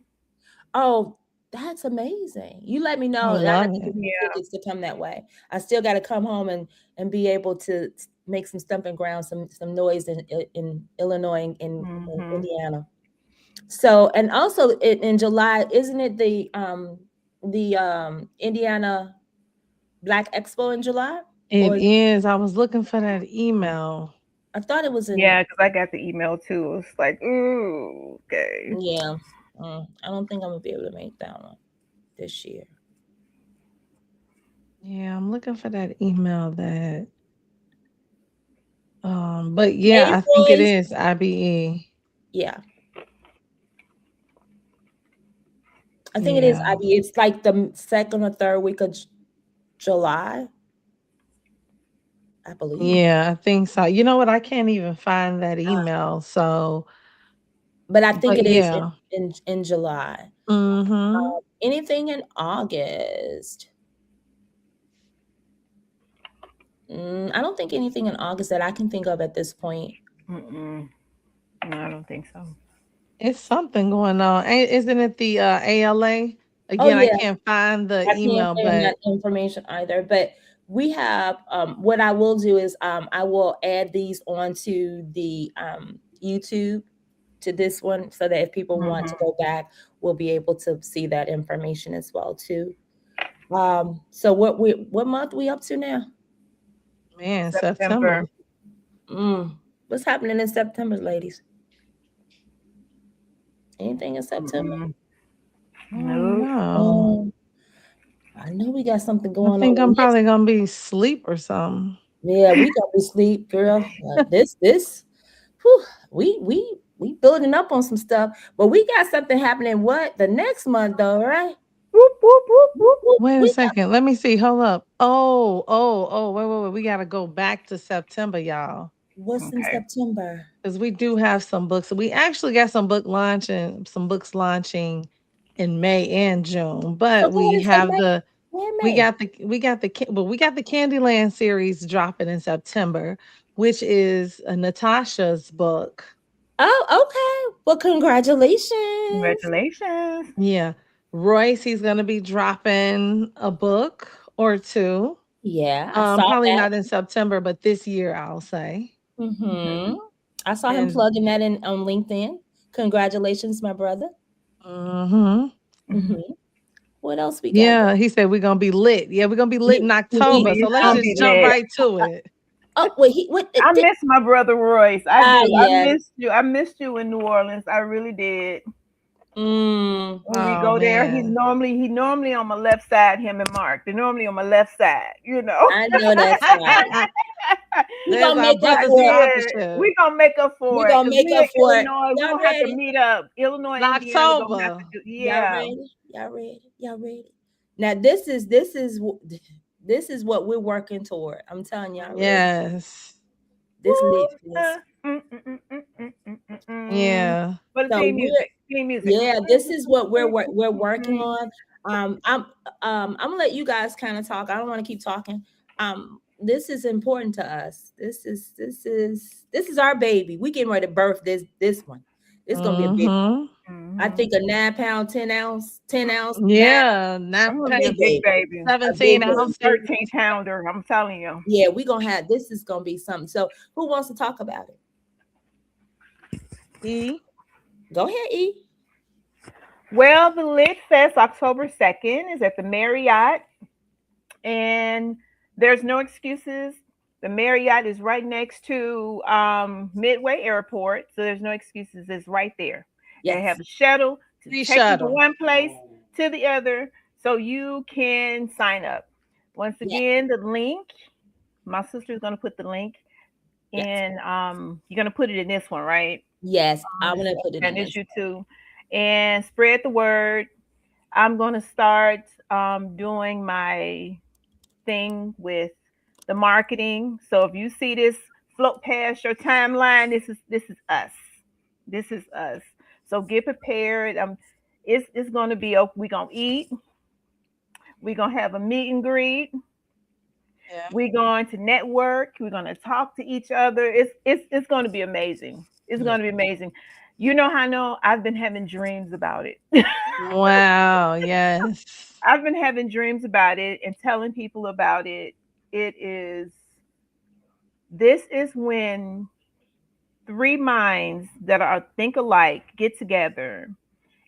Oh, that's amazing. You let me know. I need tickets to come that way. I still got to come home and be able to make some stumping ground, some noise in Illinois and in Indiana. So, and also in July, isn't it the Indiana Black Expo in July? It is. I was looking for that email. I thought it was in. Yeah, because I got the email too. It's like, ooh, okay. Yeah. I don't think I'm gonna be able to make that one this year. Yeah, I'm looking for that email that. But yeah, I think it is IBE. Yeah. I think it is IBE. It's like the second or third week of July, I believe. Yeah, I think so. You know what? I can't even find that email. So, but I think it is in July. Mm-hmm. Anything in August? I don't think anything in August that I can think of at this point. No, I don't think so. It's something going on. Isn't it the ALA? Again, I can't find the email, but that information either. But we have what I will do is I will add these onto the YouTube to this one, so that if people want to go back, we'll be able to see that information as well too. So what month we up to now? Man, September. What's happening in September, ladies? Anything in September? No. I know we got something going on. I think I'm probably gonna be asleep or something. Yeah, we gonna be asleep, girl. We building up on some stuff, but we got something happening. What the next month though, right? Whoop, whoop, whoop, whoop, whoop. Wait a second. Let me see. Hold up. Oh, wait. We gotta go back to September, y'all. What's in September? Because we do have some books. We actually got some books launching in May and June. But we have we got the Candyland series dropping in September, which is Natasha's book. Oh, okay. Well, congratulations. Congratulations. Yeah. Royce, he's gonna be dropping a book or two. Yeah. Probably not in September, but this year, I'll say. I saw him plugging that in on LinkedIn. Congratulations, my brother. What else we got? Yeah, he said we're gonna be lit. Yeah, we're gonna be lit in October. So let's just jump right to it. Oh, wait, I miss my brother Royce. I do. I missed you in New Orleans. I really did. When we go there, he's normally on my left side, him and Mark. They're normally on my left side, you know. I know that's right. We're gonna make up for it. Illinois, we don't have to meet up. Illinois, October. Y'all ready? Now this is what we're working toward. I'm telling y'all. Yes. This lit. Yeah. But so music. Yeah, this is what we're working on. I'm gonna let you guys kind of talk. I don't want to keep talking. This is important to us. This is our baby. We getting ready to birth this one. It's gonna be a big one. I think a 9 pound, 10 ounce. Yeah, 9 pound, big baby. 17 ounce, 13 pounder. I'm telling you. Yeah, we're gonna have this is gonna be something. So who wants to talk about it? E. Go ahead, E. Well, the Lit Fest October 2nd is at the Marriott, and there's no excuses. The Marriott is right next to Midway Airport, so there's no excuses. It's right there. Yes. They have a shuttle to take you from one place to the other, so you can sign up. Once again, the link, my sister's going to put the link in. You're going to put it in this one, right? Yes, I'm going to put it in this. You too. And spread the word. I'm going to start doing my thing with the marketing. So if you see this float past your timeline, this is us. This is us. So get prepared. It's going to be, we're going to eat. We're going to have a meet and greet. Yeah. We're going to network. We're going to talk to each other. It's going to be amazing. It's going to be amazing. You know how I know I've been having dreams about it. Wow. Yes. I've been having dreams about it and telling people about it. It is This is when three minds that are think alike get together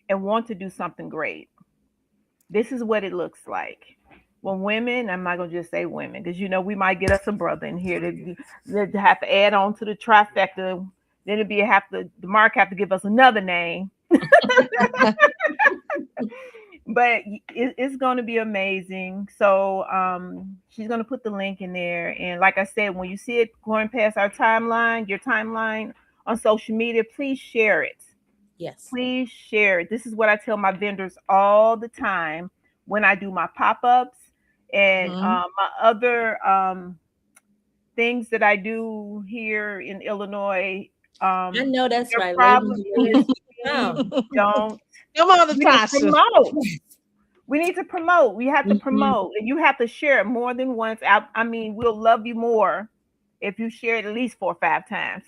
and want to do something great. This is what it looks like. When women, I'm not gonna just say women, because we might get us a brother in here that have to add on to the trifecta. Then it'd be the Mark have to give us another name. But it's going to be amazing. So she's going to put the link in there. And like I said, when you see it going past your timeline on social media, please share it. Yes. Please share it. This is what I tell my vendors all the time when I do my pop-ups and my other things that I do here in Illinois. I know that's right. Problem is don't come on, Natasha. We need to promote. We have to promote, and you have to share it more than once. I mean, we'll love you more if you share it at least 4 or 5 times.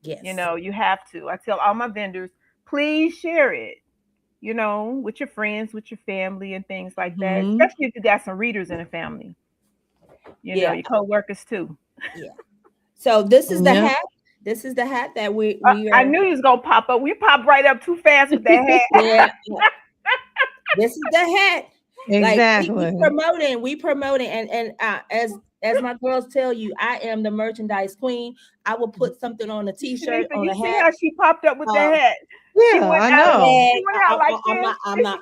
Yes. You have to. I tell all my vendors, please share it, with your friends, with your family and things like that, especially if you got some readers in the family, your co-workers too. Yeah. So this is the hat. This is the hat that we are. I knew you was going to pop up. We popped right up too fast with that hat. Yeah. This is the hat. Exactly. Like we promoting and as my girls tell you, I am the merchandise queen. I will put something on a t-shirt, on a hat. See how she popped up with the hat? Yeah, I know. I'm not.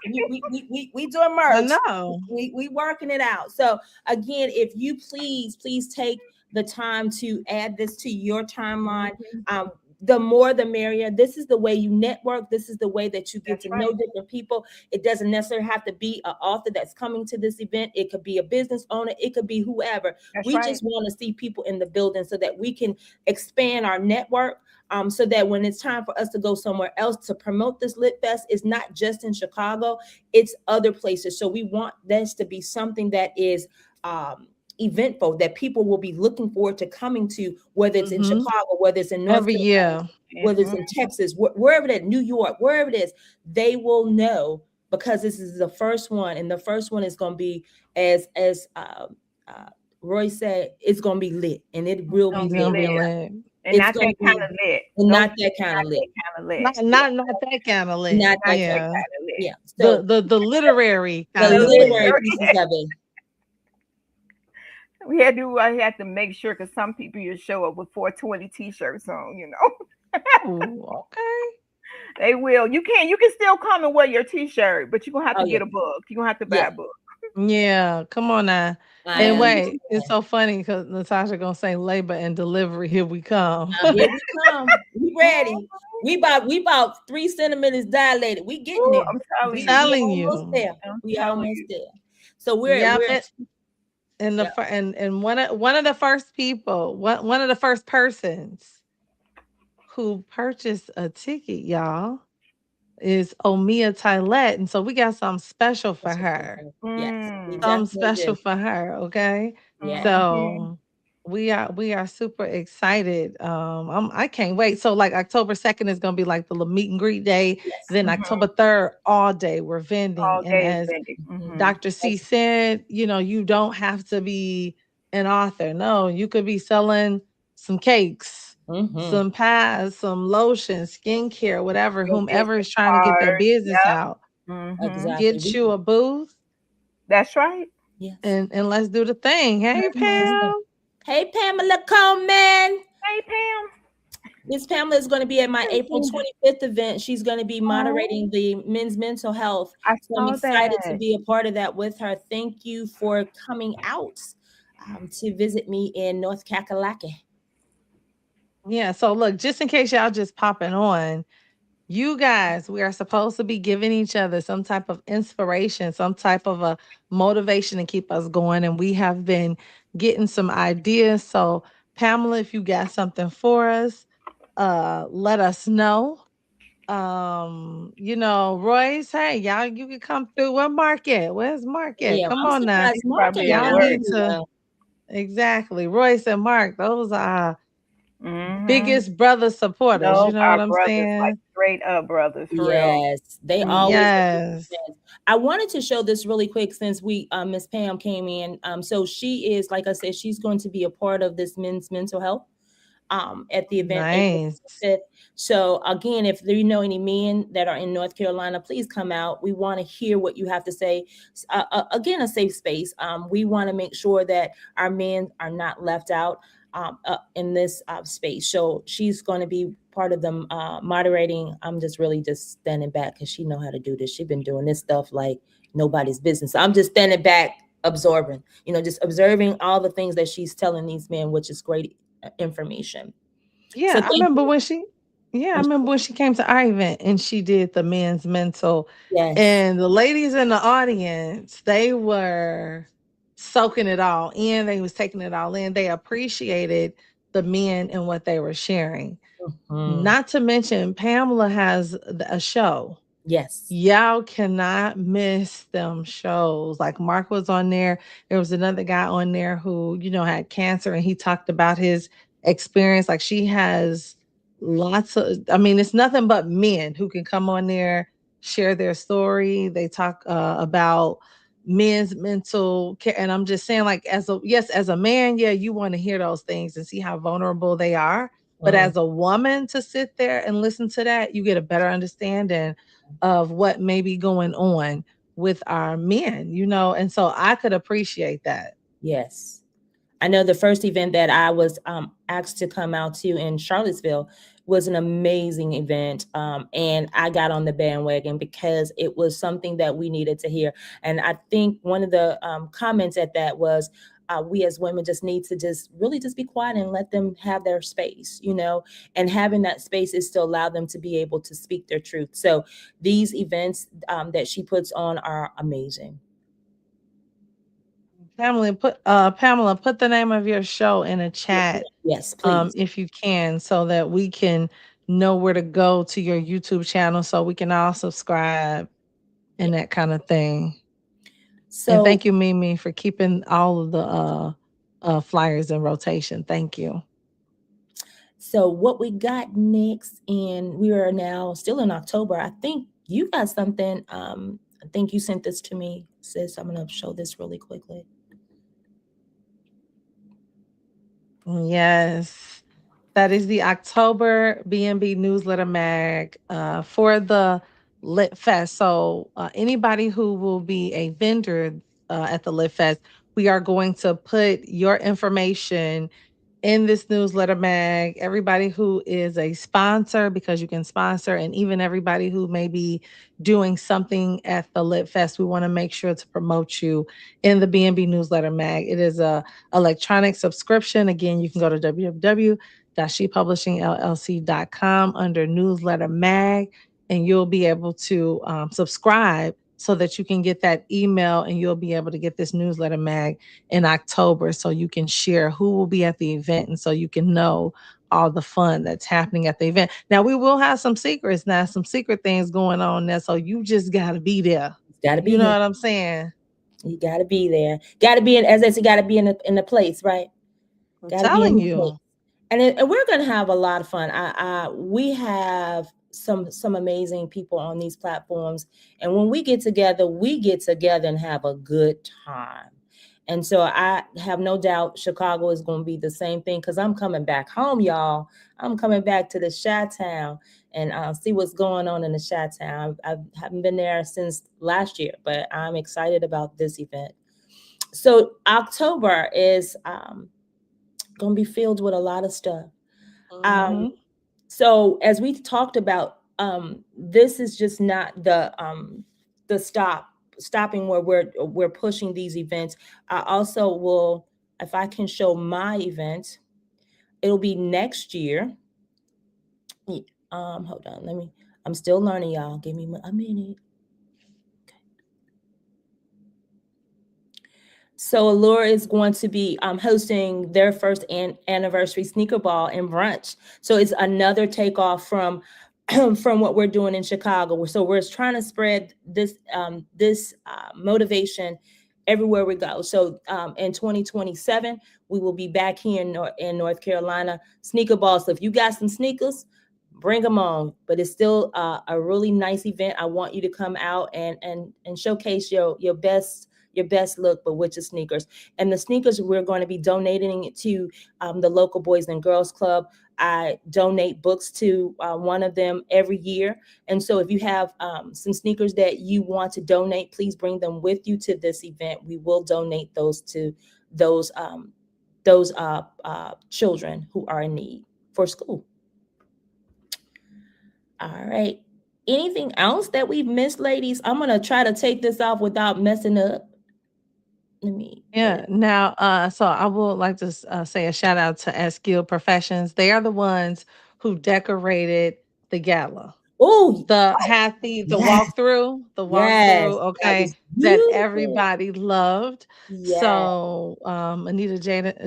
We doing merch. I know. We working it out. So again, if you please take the time to add this to your timeline. The more the merrier. This is the way you network. This is the way that you get to know different people. It doesn't necessarily have to be an author that's coming to this event. It could be a business owner. It could be whoever. We just want to see people in the building so that we can expand our network. So that when it's time for us to go somewhere else to promote this Lit Fest, it's not just in Chicago, it's other places. So we want this to be something that is eventful, that people will be looking forward to coming to, whether it's in Chicago, whether it's in North Carolina, whether it's in Texas, wherever that, New York, wherever it is, they will know, because this is the first one, and the first one is going to be as Roy said, it's going to be lit, and it will be lit. And not that kind of lit. Not that kind of lit. Not that kind of lit. Not that kind of lit. Yeah. So the literary kind of lit. Pieces of it. I had to make sure, because some people you show up with 420 t-shirts on, Ooh, okay. They will. You can still come and wear your t-shirt, but you're gonna have to get a book. You're gonna have to buy a book. Yeah, come on now. And wait, it's so funny because Natasha gonna say labor and delivery. Here we come. Here we come. We ready. We about 3 centimeters dilated. We getting there. I'm telling you. We almost there. So we're and one of the first people, one of the first persons who purchased a ticket, y'all, is Omia Tylette, and so we got something special for her. Yes, something special for her. Okay, so we are super excited. I can't wait. So like October 2nd is gonna be like the meet and greet day. Then October 3rd, all day we're vending. And as Dr. C said, you don't have to be an author. No, you could be selling some cakes, some pies, some lotion, skincare, whatever, whomever is trying to get their business out. Get you a booth. That's right. Yes. And let's do the thing. Hey, Pam. Hey, Pamela Coleman. Hey, Pam. Miss Pamela is going to be at my April 25th event. She's going to be moderating the men's mental health. So I'm excited to be a part of that with her. Thank you for coming out to visit me in North Kakalaki. Yeah. So look, just in case y'all just popping on, you guys, we are supposed to be giving each other some type of inspiration, some type of a motivation to keep us going. And we have been getting some ideas. So Pamela, if you got something for us, let us know. Royce, hey, y'all, you can come through. Where's Market? Come on now. Y'all need to. Exactly. Royce and Mark, those are biggest brother supporters. You No, know what our I'm brothers, like saying? straight up brothers, for real. Yes, they always make Yes. sense. I wanted to show this really quick since we Miss Pam came in. So she is, like I said, she's going to be a part of this men's mental health at the event April Nice. 5th. So again, if you know any men that are in North Carolina, please come out. We want to hear what you have to say. Again, a safe space. We want to make sure that our men are not left out in this space. So she's going to be part of them moderating. I'm just really just standing back because she know how to do this. She's been doing this stuff like nobody's business. So I'm just standing back, absorbing, just observing all the things that she's telling these men, which is great information. Yeah, So I thank remember you. when she I remember when she came to our event and she did the men's mental, Yes. and the ladies in the audience, they were soaking it all in. They was taking it all in. They appreciated the men and what they were sharing. Mhm. Not to mention, Pamela has a show. Yes. Y'all cannot miss them shows. Like Mark was on there. There was another guy on there who, had cancer, and he talked about his experience. Like, she has it's nothing but men who can come on there, share their story. They talk about men's mental care. And I'm just saying, like, as a man, yeah, you want to hear those things and see how vulnerable they are. But Mm. as a woman, to sit there and listen to that, you get a better understanding of what may be going on with our men, and so I could appreciate that. Yes. I know the first event that I was asked to come out to in Charlottesville was an amazing event. And I got on the bandwagon because it was something that we needed to hear. And I think one of the comments at that was, we as women just need to just really just be quiet and let them have their space, and having that space is to allow them to be able to speak their truth. So these events that she puts on are amazing. Pamela, put the name of your show in a chat, Yes, please. if you can, so that we can know where to go to your YouTube channel, so we can all subscribe and that kind of thing. And So thank you, Mimi, for keeping all of the flyers in rotation. Thank you. So what we got next, and we are now still in October. I think you got something. I think you sent this to me, sis. I'm gonna show this really quickly. Yes, that is the October B&B newsletter mag for the Lit Fest. So anybody who will be a vendor at the Lit Fest, we are going to put your information in this newsletter mag. Everybody who is a sponsor, because you can sponsor, and even everybody who may be doing something at the Lit Fest, we want to make sure to promote you in the B&B newsletter mag. It is a electronic subscription. Again, you can go to www.shepublishingllc.com under newsletter mag, and you'll be able to subscribe so that you can get that email, and you'll be able to get this newsletter mag in October, so you can share who will be at the event, and so you can know all the fun that's happening at the event. Now, we will have some secrets now, some secret things going on there, so you just got to be there. Got to be You know here. what I'm saying? You got to be there. Got to be in, as I said, got to be in the place, right? I'm Got to be telling in the you. place. And we're gonna have a lot of fun. We have some amazing people on these platforms, and when we get together and have a good time. And so I have no doubt Chicago is going to be the same thing, because I'm coming back home, y'all. I'm coming back to the Chi-Town and see what's going on in the Chi-Town. I haven't been there since last year, but I'm excited about this event. So October is going to be filled with a lot of stuff. So as we talked about, this is just not the stopping where we're pushing these events. I also will, if I can show my event, it'll be next year. Hold on, I'm still learning, y'all. Give me a minute. So Allure is going to be hosting their first anniversary sneaker ball and brunch. So it's another takeoff from from what we're doing in Chicago. So we're trying to spread this motivation everywhere we go. So in 2027, we will be back here in North Carolina. Sneaker Ball. So if you got some sneakers, bring them on. But it's still a really nice event. I want you to come out and showcase your best look, but with your sneakers. And the sneakers, we're going to be donating it to the local Boys and Girls Club. I donate books to one of them every year. And so if you have some sneakers that you want to donate, please bring them with you to this event. We will donate those to those children who are in need for school. All right. Anything else that we've missed, ladies? I'm going to try to take this off without messing up. Let me. Yeah. Now, so I would like to say a shout out to At Skilled Professions. They are the ones who decorated the gala. Oh, The happy, the yes, walkthrough, yes, that okay, was that beautiful. everybody loved. Yes. So, Anita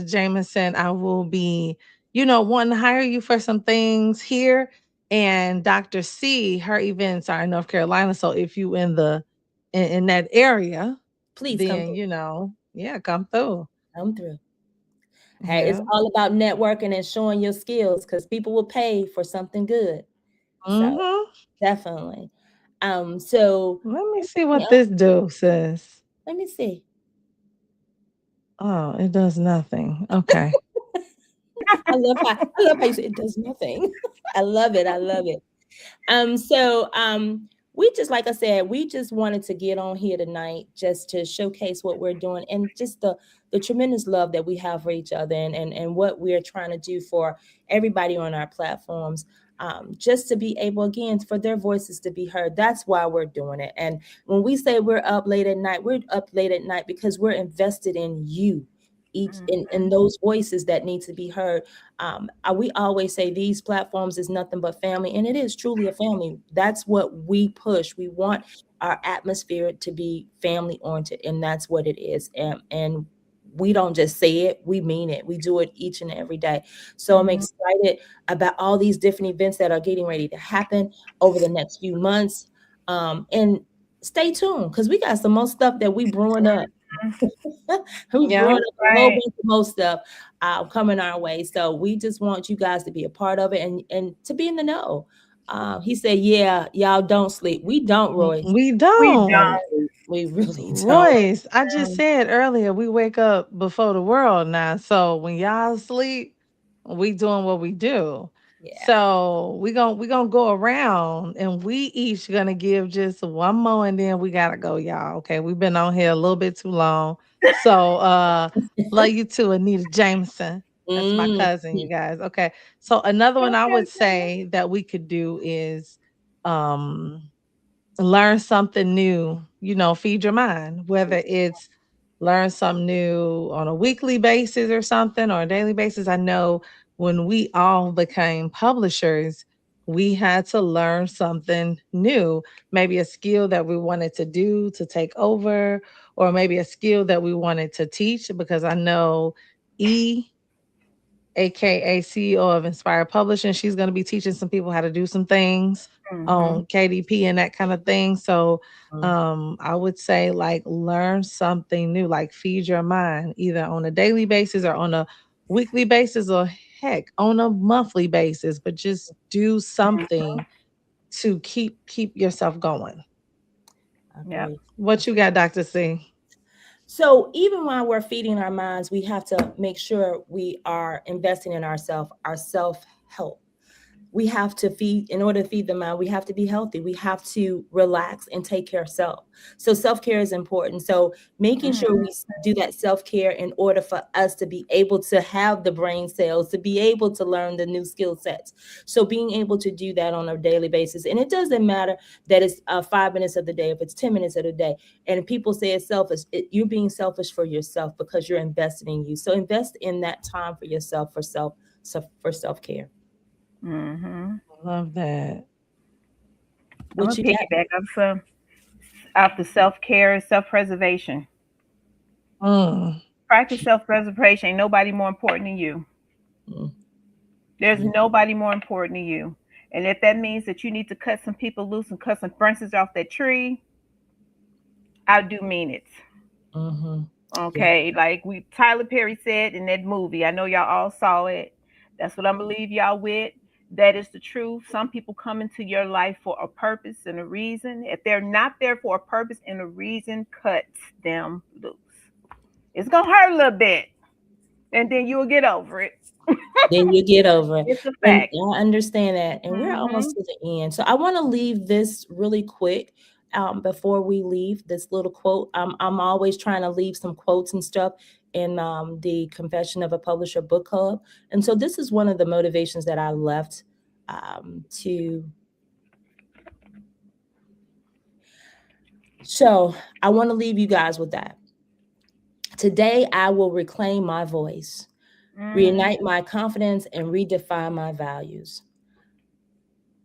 Jameson, I will be, wanting to hire you for some things here. And Dr. C, her events are in North Carolina. So if you in that area, Please come then through. come through. Come through. Hey, it's Yeah. all about networking and showing your skills because people will pay for something good. So Mm-hmm. definitely. So Let me see what yeah, this do, sis. let me see. Oh, it does nothing. Okay. I love how you say it does nothing. I love it. I love it. So we just, like I said, we just wanted to get on here tonight just to showcase what we're doing and just the tremendous love that we have for each other and what we're trying to do for everybody on our platforms. Just to be able, again, for their voices to be heard. That's why we're doing it. And when we say we're up late at night, we're up late at night because we're invested in you, each in those voices that need to be heard. We always say these platforms is nothing but family, and it is truly a family. That's what we push. We want our atmosphere to be family oriented, and that's what it is. And we don't just say it, we mean it. We do it each and every day. So I'm excited about all these different events that are getting ready to happen over the next few months. And stay tuned because we got some more stuff that we brewing up. We brewing up a whole bunch of more stuff coming our way. So we just want you guys to be a part of it and to be in the know. He said, "Yeah, y'all don't sleep. We don't, Royce. We We don't. don't. We really don't." Royce, I just said earlier, we wake up before the world now. So when y'all sleep, we doing what we do. Yeah. So we gonna go around and we each gonna give just one more and then we gotta go, y'all. Okay, we've been on here a little bit too long. So love you too, Anita Jameson. That's my cousin, you guys. Okay. So another one I would say that we could do is learn something new, feed your mind, whether it's learn something new on a weekly basis or something or a daily basis. I know when we all became publishers, we had to learn something new, maybe a skill that we wanted to do to take over, or maybe a skill that we wanted to teach, because I know E, aka CEO of Inspired Publishing, she's going to be teaching some people how to do some things on KDP and that kind of thing. So I would say, like, learn something new, like feed your mind either on a daily basis or on a weekly basis, or heck, on a monthly basis, but just do something to keep yourself going. Yeah. What you got, Dr. C? So even while we're feeding our minds, we have to make sure we are investing in ourselves, our self-help. We have to feed, in order to feed the mind, we have to be healthy. We have to relax and take care of self. So self-care is important. So making sure we do that self-care in order for us to be able to have the brain cells, to be able to learn the new skill sets. So being able to do that on a daily basis. And it doesn't matter that it's 5 minutes of the day, if it's 10 minutes of the day. And people say it's selfish. You're being selfish for yourself because you're investing in you. So invest in that time for yourself, for self-care. Love that. I'm gonna piggyback off the self-care and self-preservation. Practice self-preservation. Ain't nobody more important than you. There's nobody more important than you. And if that means that you need to cut some people loose and cut some branches off that tree, I do mean it. Mm-hmm. Okay, like Tyler Perry said in that movie. I know y'all all saw it. That's what I'm gonna leave y'all with. That is the truth. Some people come into your life for a purpose and a reason. If they're not there for a purpose and a reason, cut them loose. It's gonna hurt a little bit, and then you'll get over it. Then you get over it. It's a And fact. I understand that. And we're Mm-hmm. almost to the end. So I want to leave this really quick before we leave this little quote. I'm always trying to leave some quotes and stuff in the Confession of a Publisher book club. And so this is one of the motivations that I left to. So I want to leave you guys with that. Today, I will reclaim my voice, reunite my confidence, and redefine my values.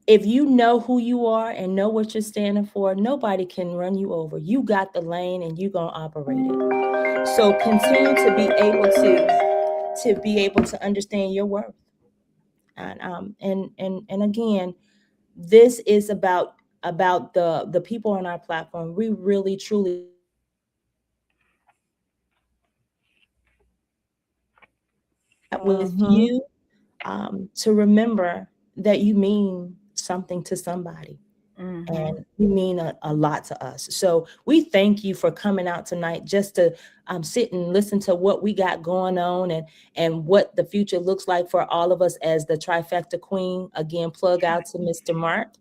If you know who you are and know what you're standing for, nobody can run you over. You got the lane and you're going to operate it. So continue to be able to understand your worth. And again, this is about the people on our platform. We really truly with Mm-hmm. you to remember that you mean something to somebody. Mm-hmm. And you mean a lot to us. So we thank you for coming out tonight just to sit and listen to what we got going on and what the future looks like for all of us as the Trifecta Queen. Again, plug out to Mr. Mark.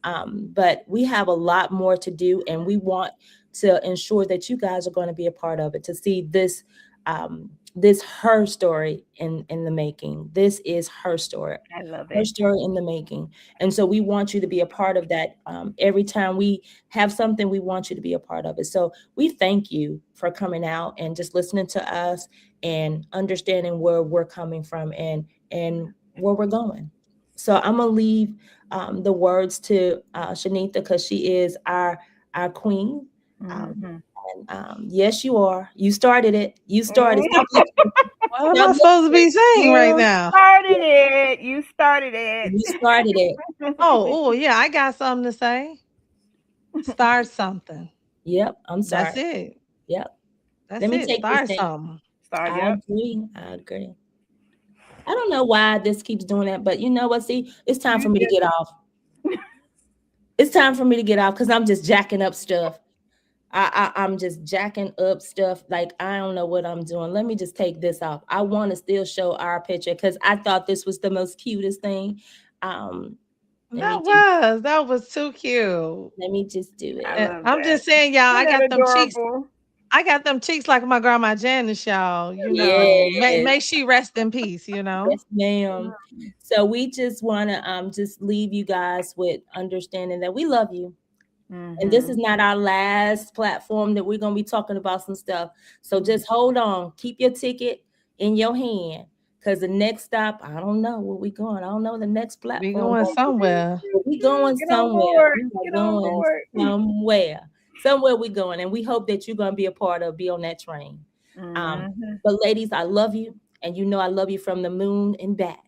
But we have a lot more to do, and we want to ensure that you guys are going to be a part of it, to see this this her story in the making. This is her story. I love Her it. story in the making. And so we want you to be a part of that. Every time we have something, we want you to be a part of it. So we thank you for coming out and just listening to us and understanding where we're coming from and where we're going. So I'm gonna leave the words to Shanita, because she is our queen. Mm-hmm. Yes, you are. You started it. You started. Stop listening. What am Stop I supposed to listening. be saying right You now? started it. You started it. You started it. Oh, yeah, I got something to say. Start something. Yep. I'm That's sorry. it. Yep. Let That's me it. take this Start thing. something. Start. I Yep. agree. I agree. I don't know why this keeps doing that, but you know what? See, it's time for You me to just get off. It's time for me to get off because I'm just jacking up stuff. I'm just jacking up stuff. Like, I don't know what I'm doing. Let me just take this off. I want to still show our picture because I thought this was the most cutest thing. Um, let me just That was too cute. do I it. And love I'm that. just saying, y'all, Isn't that adorable? I got them cheeks like my grandma Janice, y'all. Yes. May she rest in peace, you know. Yes, ma'am. So we just want to just leave you guys with understanding that we love you. And this is Mm-hmm. not our last platform that we're going to be talking about some stuff. So just hold on. Keep your ticket in your hand. Because the next stop, I don't know where we going. I don't know the next We platform. going somewhere. We going Get on somewhere. board. We are Get on going board. somewhere. Somewhere we going. And we hope that you're going to be a part of, be on that train. Mm-hmm. But ladies, I love you. And you know I love you from the moon and back.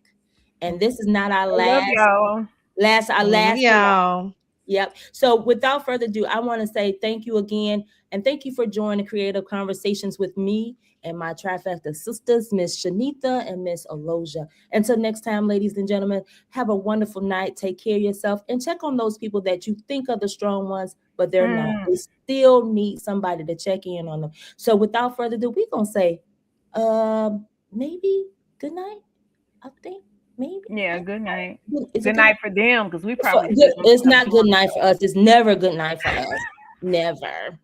And this is not our I love y'all. last hurrah. Y'all. Yep. So without further ado, I want to say thank you again. And thank you for joining Creative Conversations with me and my trifecta sisters, Miss Shanita and Miss Aloja. Until next time, ladies and gentlemen, have a wonderful night. Take care of yourself and check on those people that you think are the strong ones, but they're not. They still need somebody to check in on them. So without further ado, we're going to say maybe good night, I think. Maybe. Yeah, good night. Is it Good night for them, because we probably it's not good night for us. It's never good night for us. Never.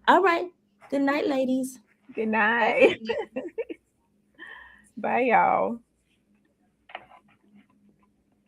All right. Good night, ladies. Good night. Bye, y'all.